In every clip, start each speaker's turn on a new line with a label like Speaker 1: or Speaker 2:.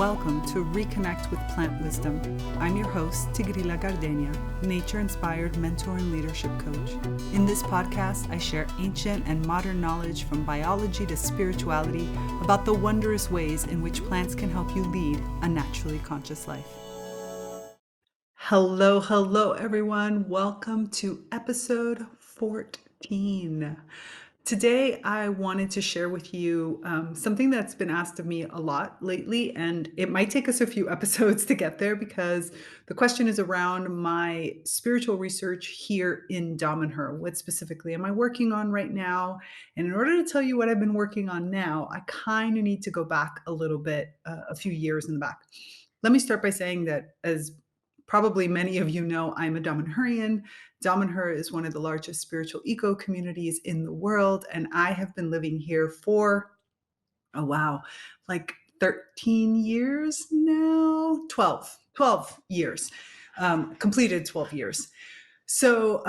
Speaker 1: Welcome to ReConnect with Plant Wisdom. I'm your host, Tigrila Gardenia, nature-inspired mentor and leadership coach. In this podcast, I share ancient and modern knowledge from biology to spirituality about the wondrous ways in which plants can help you lead a naturally conscious life. Hello, everyone. Welcome to episode 14. Today, I wanted to share with you something that's been asked of me a lot lately, and it might take us a few episodes to get there because the question is around my spiritual research here in Damanhur. What specifically am I working on right now? And in order to tell you what I've been working on now, I kind of need to go back a little bit, a few years in the back. Let me start by saying that, as probably many of you know, I'm a Damanhurian. Damanhur is one of the largest spiritual eco communities in the world, and I have been living here for, like 13 years now, 12 years, completed 12 years. So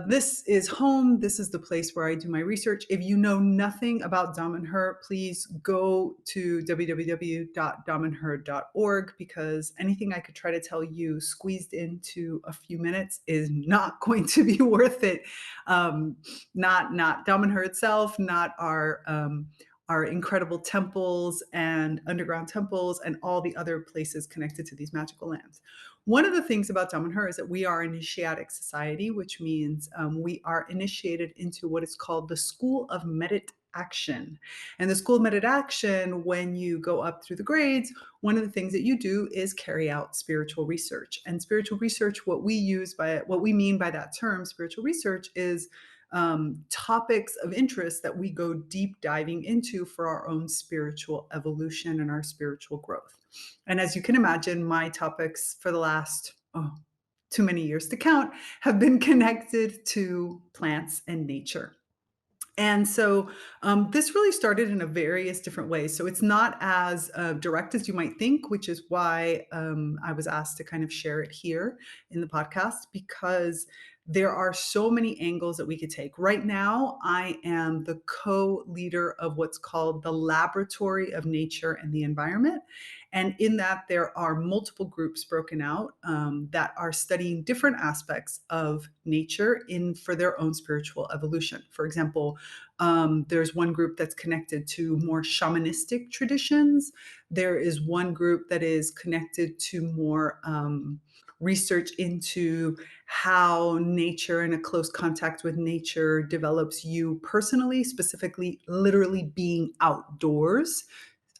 Speaker 1: this is home. This is the place where I do my research. If you know nothing about Damanhur, please go to www.damanhur.org because anything I could try to tell you squeezed into a few minutes is not going to be worth it. Not Damanhur itself, not our incredible temples and underground temples and all the other places connected to these magical lands. One of the things about Damanhur is that we are an initiatic society, which means we are initiated into what is called the School of Medit Action. And the School of Medit Action, when you go up through the grades, one of the things that you do is carry out spiritual research. And spiritual research, what we mean by that term, spiritual research, is topics of interest that we go deep diving into for our own spiritual evolution and our spiritual growth. And as you can imagine, my topics for the last, too many years to count, have been connected to plants and nature. And so this really started in a various different ways. So it's not as direct as you might think, which is why I was asked to kind of share it here in the podcast, because there are so many angles that we could take. Right now, I am the co-leader of what's called the Laboratory of Nature and the Environment. And in that, there are multiple groups broken out that are studying different aspects of nature for their own spiritual evolution. For example, there's one group that's connected to more shamanistic traditions. There is one group that is connected to more research into how nature and a close contact with nature develops you personally, specifically, literally being outdoors.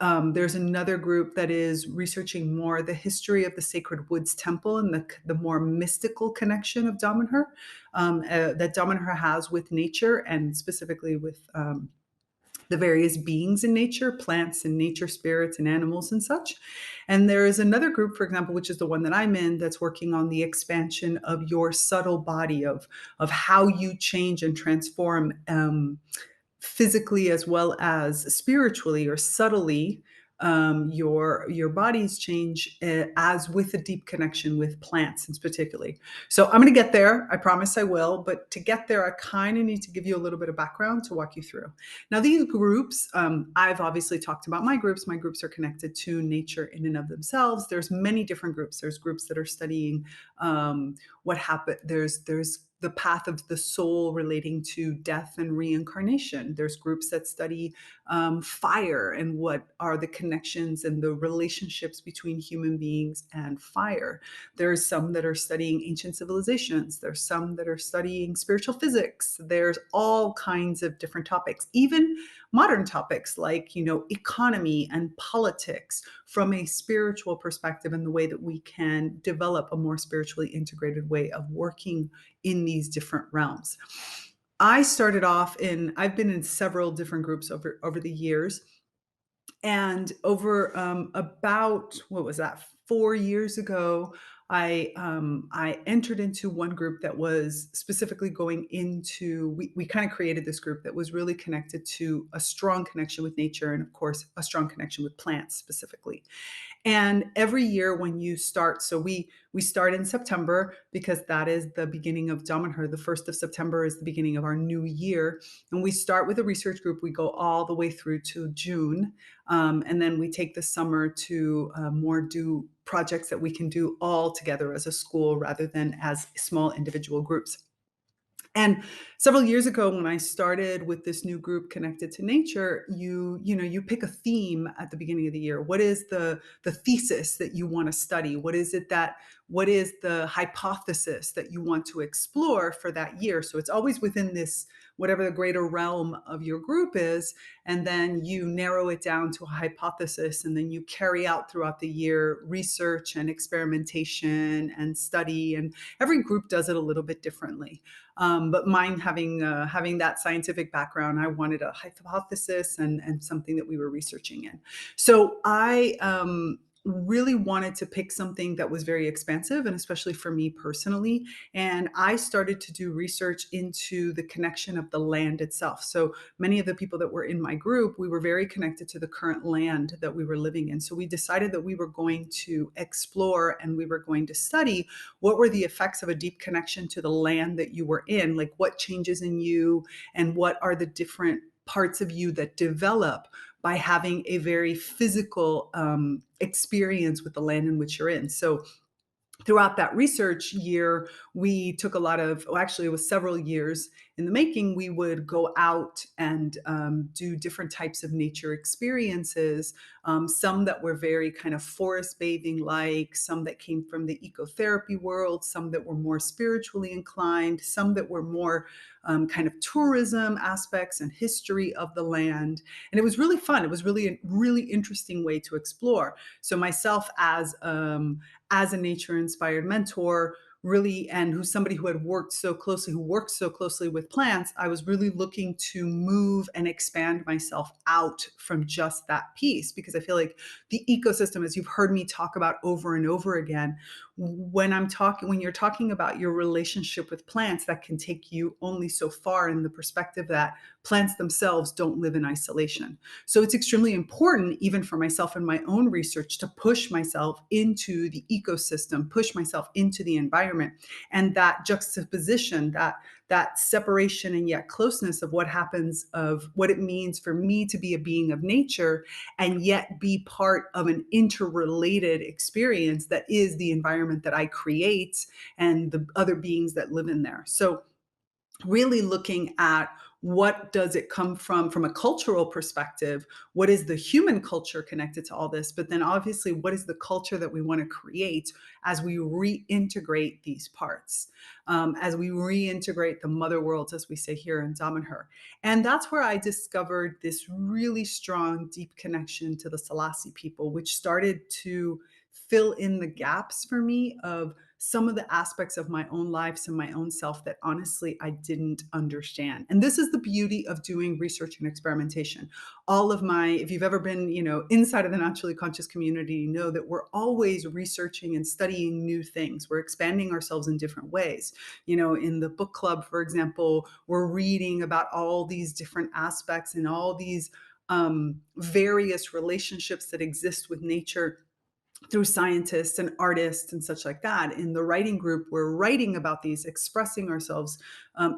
Speaker 1: There's another group that is researching more the history of the Sacred Woods Temple and the more mystical connection of Damanhur that Damanhur has with nature, and specifically with the various beings in nature, plants and nature spirits and animals and such. And there is another group, for example, which is the one that I'm in, that's working on the expansion of your subtle body, of how you change and transform physically as well as spiritually or subtly. Your bodies change as with a deep connection with plants, and particularly. So I'm going to get there. I promise I will. But to get there, I kind of need to give you a little bit of background to walk you through. Now, these groups, I've obviously talked about my groups. My groups are connected to nature in and of themselves. There's many different groups. There's groups that are studying what happened. There's the path of the soul relating to death and reincarnation. There's groups that study fire and what are the connections and the relationships between human beings and fire. There's some that are studying ancient civilizations. There's some that are studying spiritual physics. There's all kinds of different topics, even modern topics like, economy and politics from a spiritual perspective, and the way that we can develop a more spiritually integrated way of working in these different realms. I've been in several different groups over the years. And over about, 4 years ago, I entered into one group that was specifically going into, we kind of created this group that was really connected to a strong connection with nature and, of course, a strong connection with plants specifically. And every year when you start, so we start in September because that is the beginning of Damanhur. The 1st of September is the beginning of our new year. And we start with a research group. We go all the way through to June. And then we take the summer to more do projects that we can do all together as a school rather than as small individual groups. And several years ago, when I started with this new group connected to nature, you pick a theme at the beginning of the year. What is the thesis that you want to study? What is the hypothesis that you want to explore for that year? So it's always within this, whatever the greater realm of your group is, and then you narrow it down to a hypothesis, and then you carry out throughout the year research and experimentation and study. And every group does it a little bit differently. But mine having that scientific background, I wanted a hypothesis and something that we were researching in. So I really wanted to pick something that was very expansive, and especially for me personally. And I started to do research into the connection of the land itself. So many of the people that were in my group, we were very connected to the current land that we were living in. So we decided that we were going to explore and we were going to study what were the effects of a deep connection to the land that you were in, like what changes in you and what are the different parts of you that develop by having a very physical experience with the land in which you're in. So throughout that research year, we took a lot of, well, actually, it was several years in the making. We would go out and do different types of nature experiences, some that were very kind of forest bathing like, some that came from the ecotherapy world, some that were more spiritually inclined, some that were more kind of tourism aspects and history of the land. And it was really fun. It was really a really interesting way to explore. So myself as a nature inspired mentor, really, and who's somebody who works so closely with plants, I was really looking to move and expand myself out from just that piece, because I feel like the ecosystem, as you've heard me talk about over and over again, when you're talking about your relationship with plants, that can take you only so far in the perspective that plants themselves don't live in isolation. So it's extremely important, even for myself in my own research, to push myself into the ecosystem, push myself into the environment. And that juxtaposition, that separation and yet closeness of what happens, of what it means for me to be a being of nature and yet be part of an interrelated experience that is the environment that I create and the other beings that live in there. So really looking at what does it come from a cultural perspective, what is the human culture connected to all this, but then obviously what is the culture that we want to create as we reintegrate these parts, as we reintegrate the mother worlds, as we say here in Damanhur. And that's where I discovered this really strong deep connection to the Selassie people, which started to fill in the gaps for me of some of the aspects of my own lives and my own self that honestly I didn't understand. And this is the beauty of doing research and experimentation. If you've ever been, inside of the naturally conscious community, you know that we're always researching and studying new things. We're expanding ourselves in different ways. In the book club, for example, we're reading about all these different aspects and all these various relationships that exist with nature through scientists and artists and such like that. In the writing group, we're writing about these, expressing ourselves,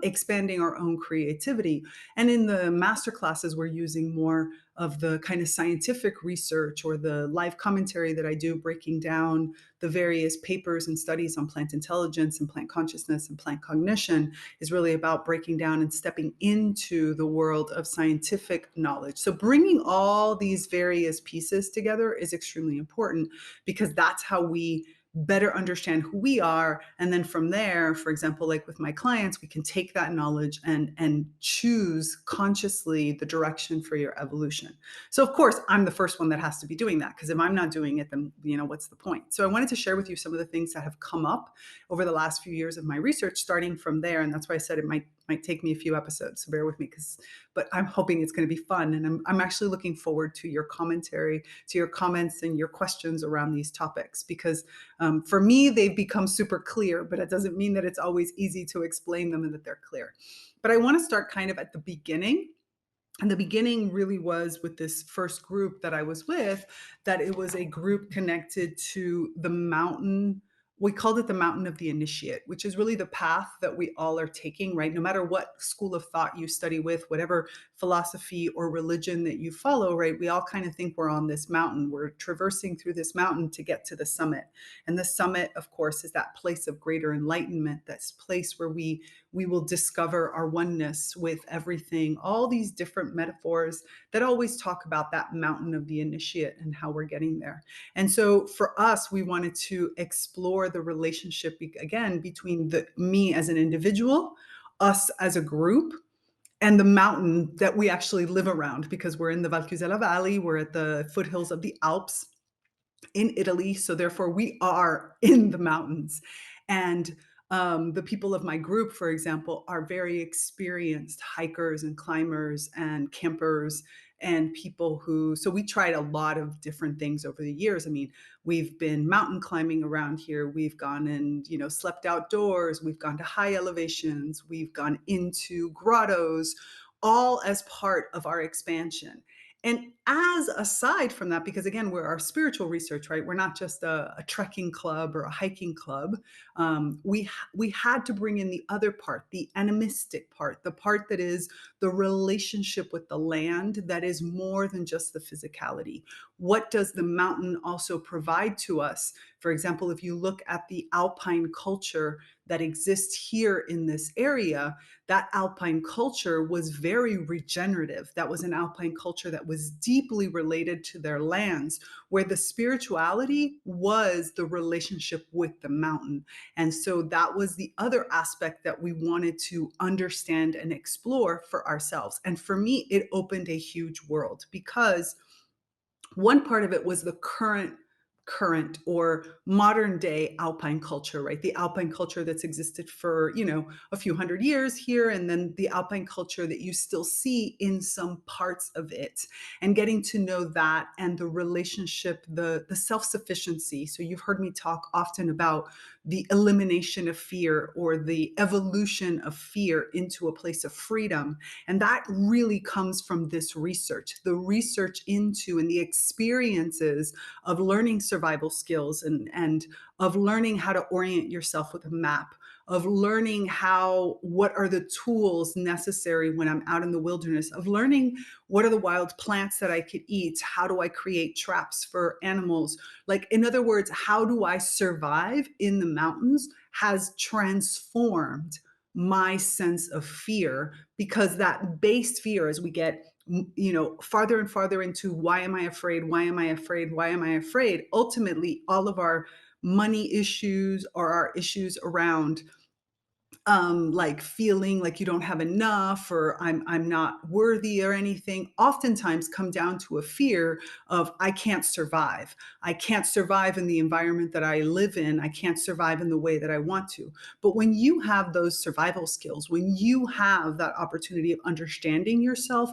Speaker 1: expanding our own creativity. And in the master classes, we're using more of the kind of scientific research or the live commentary that I do, breaking down the various papers and studies on plant intelligence and plant consciousness and plant cognition, is really about breaking down and stepping into the world of scientific knowledge. So bringing all these various pieces together is extremely important, because that's how we better understand who we are. And then from there, for example, like with my clients, we can take that knowledge and choose consciously the direction for your evolution. So of course, I'm the first one that has to be doing that, because if I'm not doing it, then what's the point? So I wanted to share with you some of the things that have come up over the last few years of my research, starting from there. And that's why I said it might take me a few episodes, so bear with me, but I'm hoping it's going to be fun. And I'm actually looking forward to your commentary, to your comments and your questions around these topics, because for me, they've become super clear, but it doesn't mean that it's always easy to explain them and that they're clear. But I want to start kind of at the beginning And the beginning really was with this first group that I was with, that it was a group connected to the mountain. We called it the mountain of the initiate, which is really the path that we all are taking, right? No matter what school of thought you study with, whatever philosophy or religion that you follow, right? We all kind of think we're on this mountain. We're traversing through this mountain to get to the summit. And the summit, of course, is that place of greater enlightenment, that's place where we will discover our oneness with everything, all these different metaphors that always talk about that mountain of the initiate and how we're getting there. And so for us, we wanted to explore the relationship again between me as an individual, us as a group, and the mountain that we actually live around, because we're in the Valcusella Valley, we're at the foothills of the Alps in Italy. So therefore, we are in the mountains. And the people of my group, for example, are very experienced hikers and climbers and campers and people who, so we tried a lot of different things over the years. I mean, we've been mountain climbing around here. We've gone and, slept outdoors. We've gone to high elevations. We've gone into grottos, all as part of our expansion. And as aside from that, because again, we're our spiritual research, right? We're not just a trekking club or a hiking club. We had to bring in the other part, the animistic part, the part that is the relationship with the land, that is more than just the physicality. What does the mountain also provide to us? For example, if you look at the alpine culture that exists here in this area, that alpine culture was very regenerative. That was an alpine culture that was deeply related to their lands, where the spirituality was the relationship with the mountain. And so that was the other aspect that we wanted to understand and explore for ourselves. And for me, it opened a huge world, because one part of it was the current or modern day alpine culture, right? The alpine culture that's existed for, a few hundred years here, and then the alpine culture that you still see in some parts of it, and getting to know that and the relationship, the self-sufficiency. So you've heard me talk often about the elimination of fear, or the evolution of fear into a place of freedom. And that really comes from this research, the research into and the experiences of learning survival skills, and of learning how to orient yourself with a map, of learning what are the tools necessary when I'm out in the wilderness, of learning what are the wild plants that I could eat, how do I create traps for animals. Like, in other words, how do I survive in the mountains has transformed my sense of fear, because that base fear, as we get farther and farther into why am I afraid? Why am I afraid? Why am I afraid? Ultimately, all of our money issues, or our issues around like feeling like you don't have enough, or I'm not worthy or anything, oftentimes come down to a fear of I can't survive. I can't survive in the environment that I live in. I can't survive in the way that I want to. But when you have those survival skills, when you have that opportunity of understanding yourself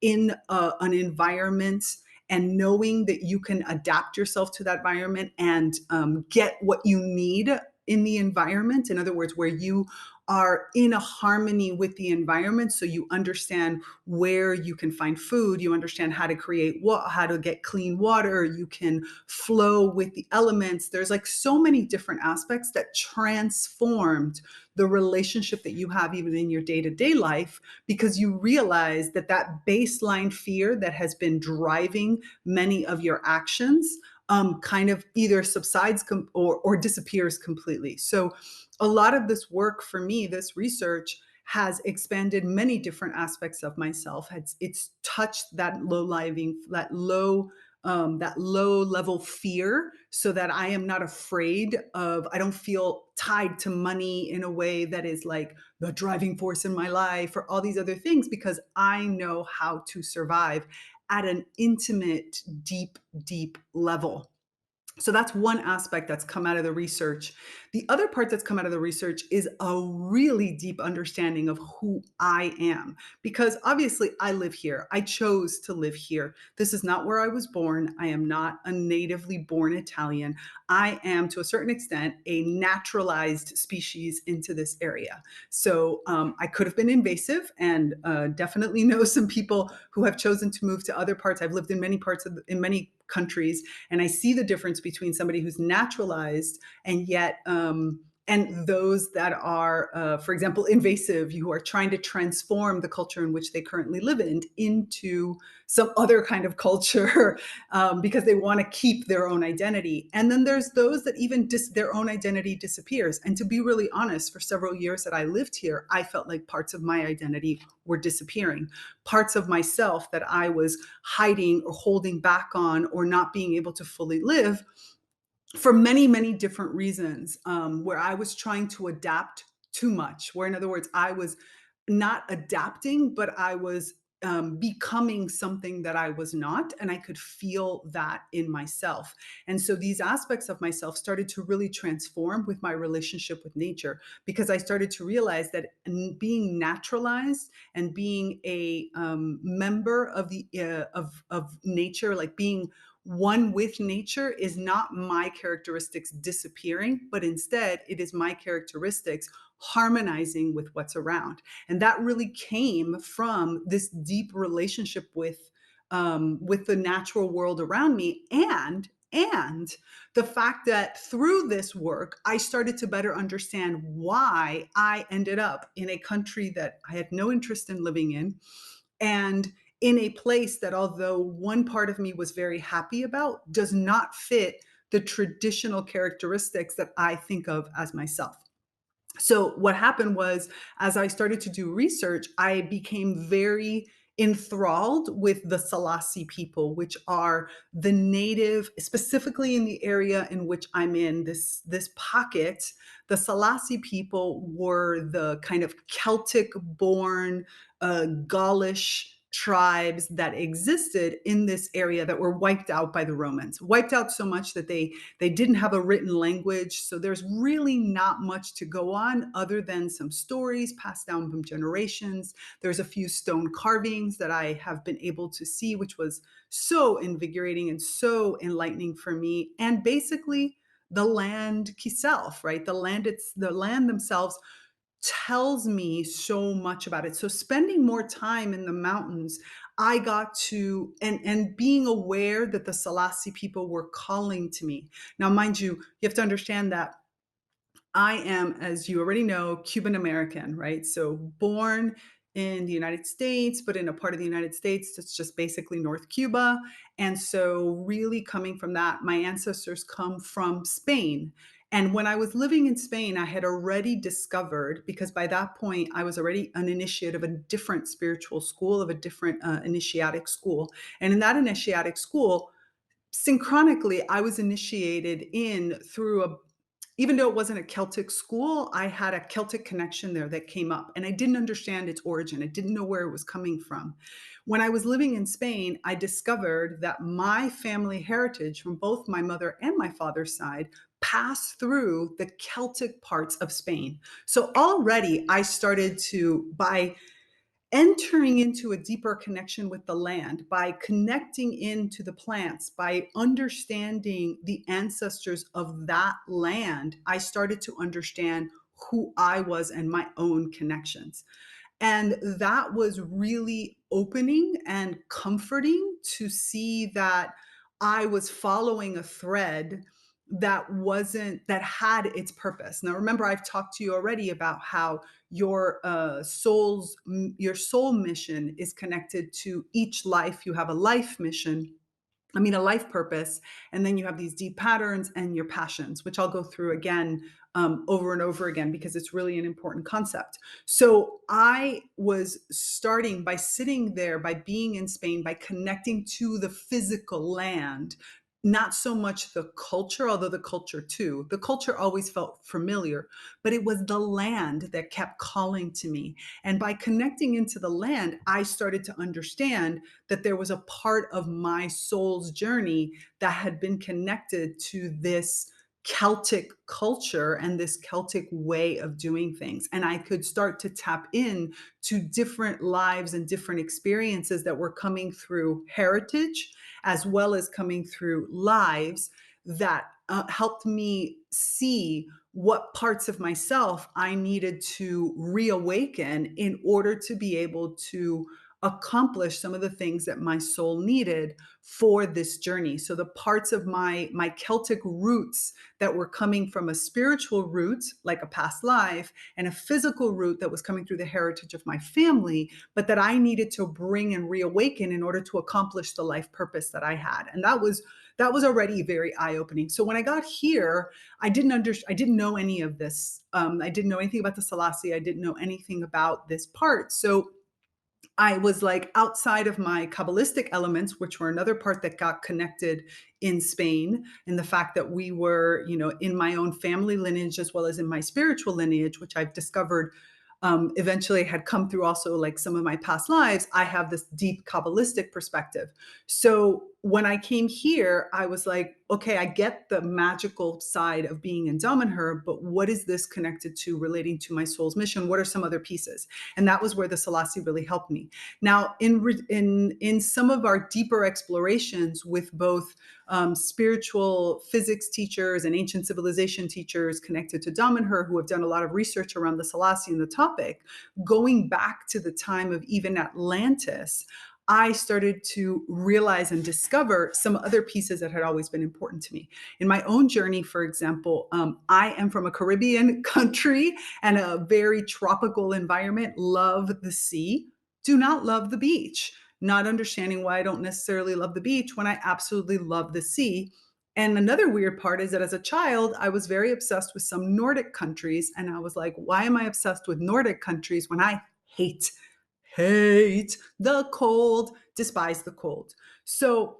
Speaker 1: in an environment, and knowing that you can adapt yourself to that environment and get what you need in the environment, in other words, where you are in a harmony with the environment, so you understand where you can find food, you understand how to create how to get clean water, you can flow with the elements. There's like so many different aspects that transformed the relationship that you have even in your day-to-day life, because you realize that that baseline fear that has been driving many of your actions kind of either subsides or disappears completely. So a lot of this work for me, this research, has expanded many different aspects of myself. It's touched that low level fear, so that I am not afraid of, I don't feel tied to money in a way that is like the driving force in my life, or all these other things, because I know how to survive at an intimate, deep, deep level. So that's one aspect that's come out of the research. The other part that's come out of the research is a really deep understanding of who I am. Because obviously, I live here. I chose to live here. This is not where I was born. I am not a natively born Italian. I am, to a certain extent, a naturalized species into this area. So I could have been invasive, and definitely know some people who have chosen to move to other parts. I've lived in many parts of, in many countries, and I see the difference between somebody who's naturalized and yet, and those that are, for example, invasive, who are trying to transform the culture in which they currently live in into some other kind of culture because they want to keep their own identity. And then there's those that even their own identity disappears. And to be really honest, for several years that I lived here, I felt like parts of my identity were disappearing, parts of myself that I was hiding or holding back on or not being able to fully live for many, many different reasons, where I was trying to adapt too much, where in other words, I was not adapting, but I was becoming something that I was not. And I could feel that in myself. And so these aspects of myself started to really transform with my relationship with nature, because I started to realize that being naturalized and being a member of the of nature, like being one with nature, is not my characteristics disappearing, but instead it is my characteristics harmonizing with what's around. And that really came from this deep relationship with the natural world around me, and the fact that through this work, I started to better understand why I ended up in a country that I had no interest in living in, and in a place that, although one part of me was very happy about, does not fit the traditional characteristics that I think of as myself. So what happened was, as I started to do research, I became very enthralled with the Selassie people, which are the native, specifically in the area in which I'm in, this pocket. The Selassie people were the kind of Celtic born, Gaulish tribes that existed in this area that were wiped out by the Romans, wiped out so much that they didn't have a written language. So there's really not much to go on other than some stories passed down from generations. There's a few stone carvings that I have been able to see, which was so invigorating and so enlightening for me. And basically the land itself, right? The land themselves tells me so much about it. So spending more time in the mountains, I got to, and being aware that the Selassie people were calling to me. Now, mind you, you have to understand that I am, as you already know, Cuban American, right? So born in the United States, but in a part of the United States that's just basically North Cuba. And so, really coming from that, my ancestors come from Spain. And when I was living in Spain, I had already discovered, because by that point, I was already an initiate of a different spiritual school, of a different initiatic school. And in that initiatic school, synchronically, I was initiated in through a, even though it wasn't a Celtic school, I had a Celtic connection there that came up, and I didn't understand its origin. I didn't know where it was coming from. When I was living in Spain, I discovered that my family heritage from both my mother and my father's side passed through the Celtic parts of Spain. So already I started to, by entering into a deeper connection with the land, by connecting into the plants, by understanding the ancestors of that land, I started to understand who I was and my own connections. And that was really opening and comforting to see that I was following a thread that wasn't, that had its purpose. Now, remember, I've talked to you already about how your soul mission is connected to each life. You have a life mission, I mean, a life purpose, and then you have these deep patterns and your passions, which I'll go through again over and over again because it's really an important concept. So I was starting by sitting there, by being in Spain, by connecting to the physical land, not so much the culture, although the culture too. The culture always felt familiar, but it was the land that kept calling to me. And by connecting into the land, I started to understand that there was a part of my soul's journey that had been connected to this Celtic culture and this Celtic way of doing things. And I could start to tap in to different lives and different experiences that were coming through heritage as well as coming through lives that helped me see what parts of myself I needed to reawaken in order to be able to accomplish some of the things that my soul needed for this journey. So the parts of my Celtic roots that were coming from a spiritual root, like a past life, and a physical root that was coming through the heritage of my family, but that I needed to bring and reawaken in order to accomplish the life purpose that I had. And that was already very eye-opening. So when I got here, I didn't know any of this. I didn't know anything about the Selassie. I didn't know anything about this part. So I was like outside of my Kabbalistic elements, which were another part that got connected in Spain, and the fact that we were, in my own family lineage as well as in my spiritual lineage, which I've discovered eventually had come through also like some of my past lives. I have this deep Kabbalistic perspective. So when I came here, I was like, okay, I get the magical side of being in Damanhur, but what is this connected to relating to my soul's mission? What are some other pieces? And that was where the Selassie really helped me. Now, in some of our deeper explorations with both spiritual physics teachers and ancient civilization teachers connected to Damanhur who have done a lot of research around the Selassie and the topic, going back to the time of even Atlantis, I started to realize and discover some other pieces that had always been important to me. In my own journey, for example, I am from a Caribbean country and a very tropical environment, love the sea, do not love the beach, not understanding why I don't necessarily love the beach when I absolutely love the sea. And another weird part is that as a child, I was very obsessed with some Nordic countries. And I was like, why am I obsessed with Nordic countries when I hate the cold, despise the cold? So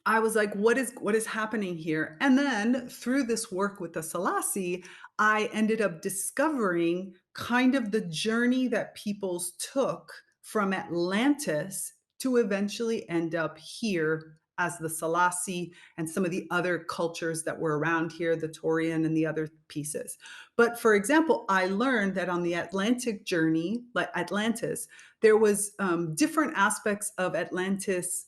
Speaker 1: I was like, what is happening here? And then through this work with the Selassie, I ended up discovering kind of the journey that peoples took from Atlantis to eventually end up here as the Selassie and some of the other cultures that were around here, the Taurian and the other pieces. But for example, I learned that on the Atlantic journey, like Atlantis, there was different aspects of Atlantis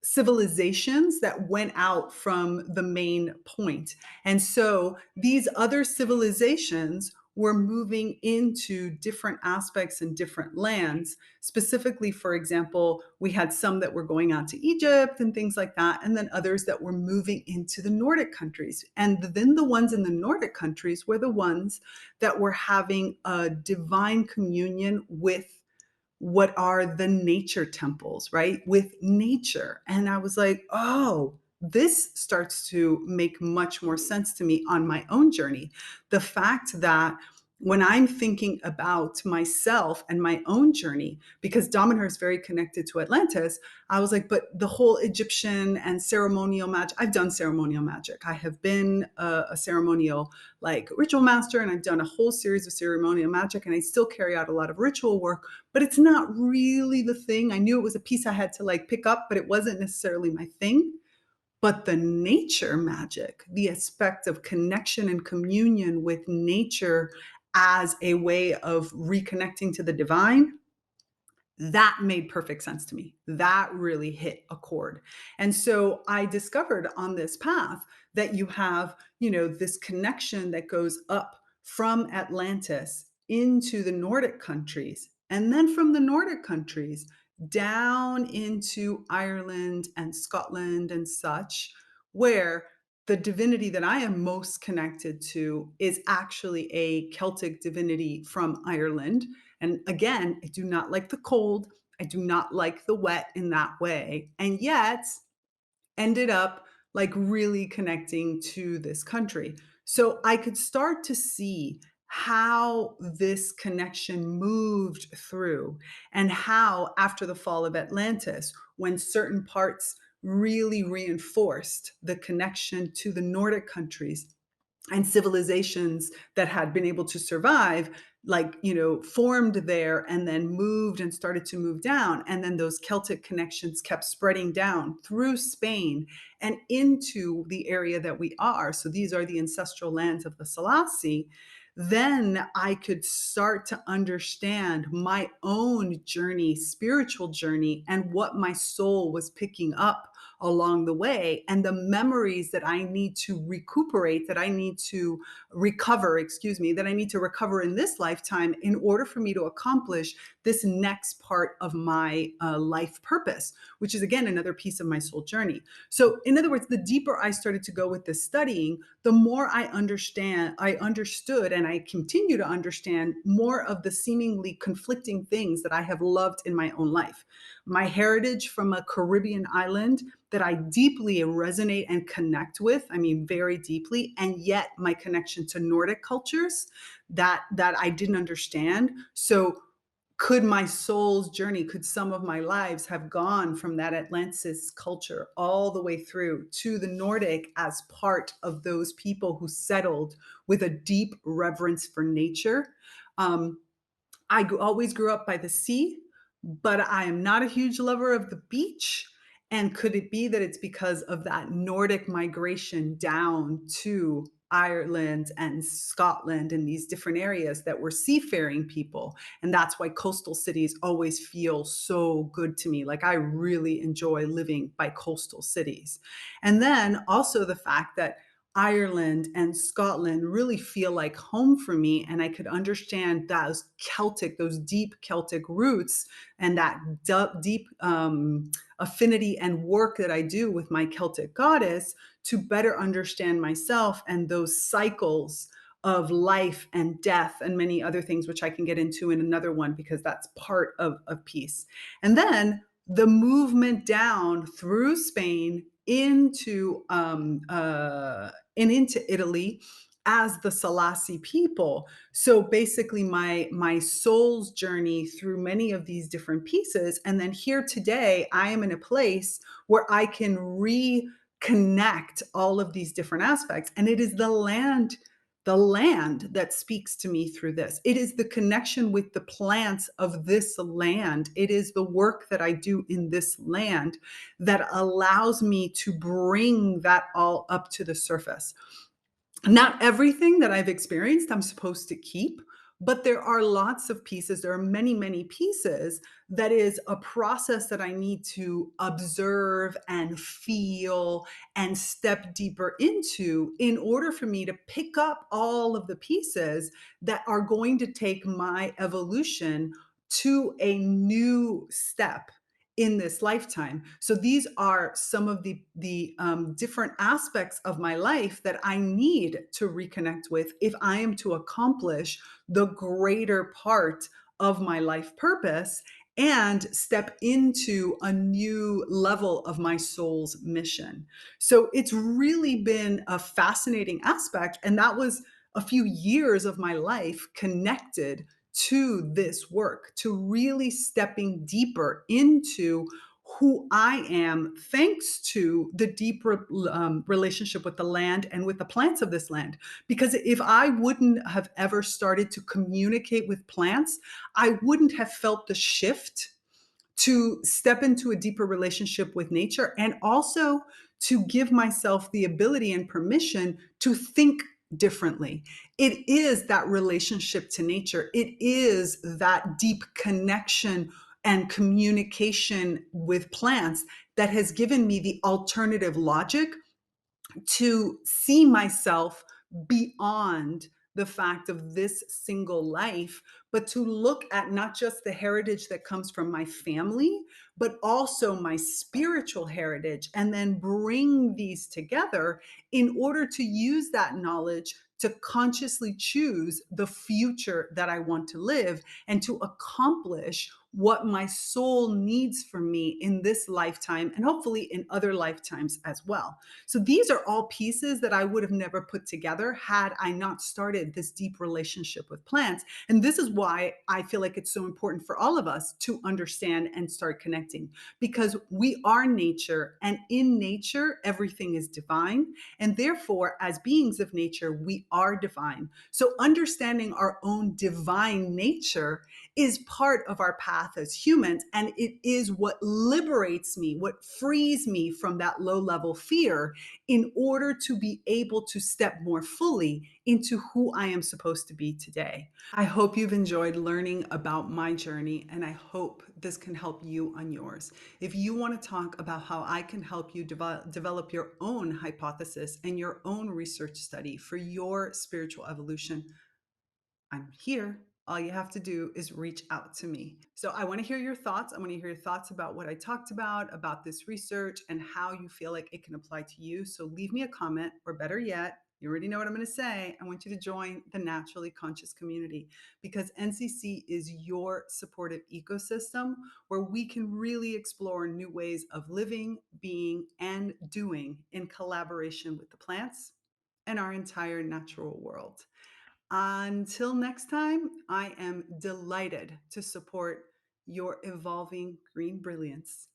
Speaker 1: civilizations that went out from the main point. And so these other civilizations were moving into different aspects and different lands. Specifically, for example, we had some that were going out to Egypt and things like that, and then others that were moving into the Nordic countries. And then the ones in the Nordic countries were the ones that were having a divine communion with what are the nature temples, right? With nature. And I was like, oh, this starts to make much more sense to me on my own journey. The fact that when I'm thinking about myself and my own journey, because Damanhur is very connected to Atlantis, I was like, but the whole Egyptian and ceremonial magic, I've done ceremonial magic. I have been a ceremonial like ritual master, and I've done a whole series of ceremonial magic, and I still carry out a lot of ritual work, but it's not really the thing. I knew it was a piece I had to like pick up, but it wasn't necessarily my thing. But the nature magic, the aspect of connection and communion with nature as a way of reconnecting to the divine, that made perfect sense to me. That really hit a chord. And so I discovered on this path that you have, this connection that goes up from Atlantis into the Nordic countries, and then from the Nordic countries down into Ireland and Scotland and such, where the divinity that I am most connected to is actually a Celtic divinity from Ireland. And again, I do not like the cold. I do not like the wet in that way. And yet, ended up like really connecting to this country. So I could start to see how this connection moved through and how after the fall of Atlantis, when certain parts really reinforced the connection to the Nordic countries and civilizations that had been able to survive, like, formed there and then moved and started to move down. And then those Celtic connections kept spreading down through Spain and into the area that we are. So these are the ancestral lands of the Selassie. Then I could start to understand my own journey, spiritual journey, and what my soul was picking up along the way, and the memories that I need to recuperate, that I need to recover, excuse me, that I need to recover in this lifetime in order for me to accomplish this next part of my life purpose, which is again another piece of my soul journey. So, in other words, the deeper I started to go with this studying, the more I understood, and I continue to understand more of the seemingly conflicting things that I have loved in my own life. My heritage from a Caribbean island that I deeply resonate and connect with, I mean, very deeply, and yet my connection to Nordic cultures that I didn't understand. So could my soul's journey, could some of my lives have gone from that Atlantis culture all the way through to the Nordic as part of those people who settled with a deep reverence for nature? Um, always grew up by the sea, but I am not a huge lover of the beach. And could it be that it's because of that Nordic migration down to Ireland and Scotland and these different areas that were seafaring people? And that's why coastal cities always feel so good to me. Like I really enjoy living by coastal cities. And then also the fact that Ireland and Scotland really feel like home for me. And I could understand those deep Celtic roots and that deep affinity and work that I do with my Celtic goddess to better understand myself and those cycles of life and death and many other things, which I can get into in another one because that's part of peace. And then the movement down through Spain into Italy as the Selassie people. So basically my soul's journey through many of these different pieces. And then here today, I am in a place where I can reconnect all of these different aspects. And it is the land that speaks to me through this. It is the connection with the plants of this land. It is the work that I do in this land that allows me to bring that all up to the surface. Not everything that I've experienced I'm supposed to keep, but there are lots of pieces. There are many, many pieces that is a process that I need to observe and feel and step deeper into in order for me to pick up all of the pieces that are going to take my evolution to a new step in this lifetime. So these are some of the different aspects of my life that I need to reconnect with if I am to accomplish the greater part of my life purpose and step into a new level of my soul's mission. So it's really been a fascinating aspect. And that was a few years of my life connected to this work, to really stepping deeper into who I am, thanks to the deeper relationship with the land and with the plants of this land. Because if I wouldn't have ever started to communicate with plants, I wouldn't have felt the shift to step into a deeper relationship with nature and also to give myself the ability and permission to think differently. It is that relationship to nature. It is that deep connection and communication with plants that has given me the alternative logic to see myself beyond the fact of this single life, but to look at not just the heritage that comes from my family, but also my spiritual heritage, and then bring these together in order to use that knowledge to consciously choose the future that I want to live and to accomplish what my soul needs from me in this lifetime and hopefully in other lifetimes as well. So these are all pieces that I would have never put together had I not started this deep relationship with plants. And this is why I feel like it's so important for all of us to understand and start connecting, because we are nature, and in nature, everything is divine. And therefore, as beings of nature, we are divine. So understanding our own divine nature is part of our path as humans. And it is what liberates me, what frees me from that low level fear in order to be able to step more fully into who I am supposed to be today. I hope you've enjoyed learning about my journey, and I hope this can help you on yours. If you want to talk about how I can help you develop your own hypothesis and your own research study for your spiritual evolution, I'm here. All you have to do is reach out to me. So I want to hear your thoughts. I want to hear your thoughts about what I talked about this research, and how you feel like it can apply to you. So leave me a comment, or better yet, you already know what I'm going to say. I want you to join the Naturally Conscious community, because NCC is your supportive ecosystem where we can really explore new ways of living, being, and doing in collaboration with the plants and our entire natural world. Until next time, I am delighted to support your evolving green brilliance.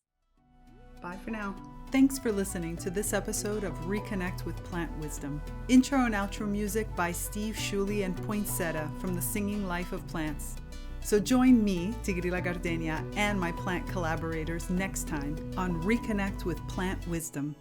Speaker 1: Bye for now. Thanks for listening to this episode of ReConnect with Plant Wisdom. Intro and outro music by Steve Shuley and Poinsettia from The Singing Life of Plants. So join me, Tigrila Gardenia, and my plant collaborators next time on ReConnect with Plant Wisdom.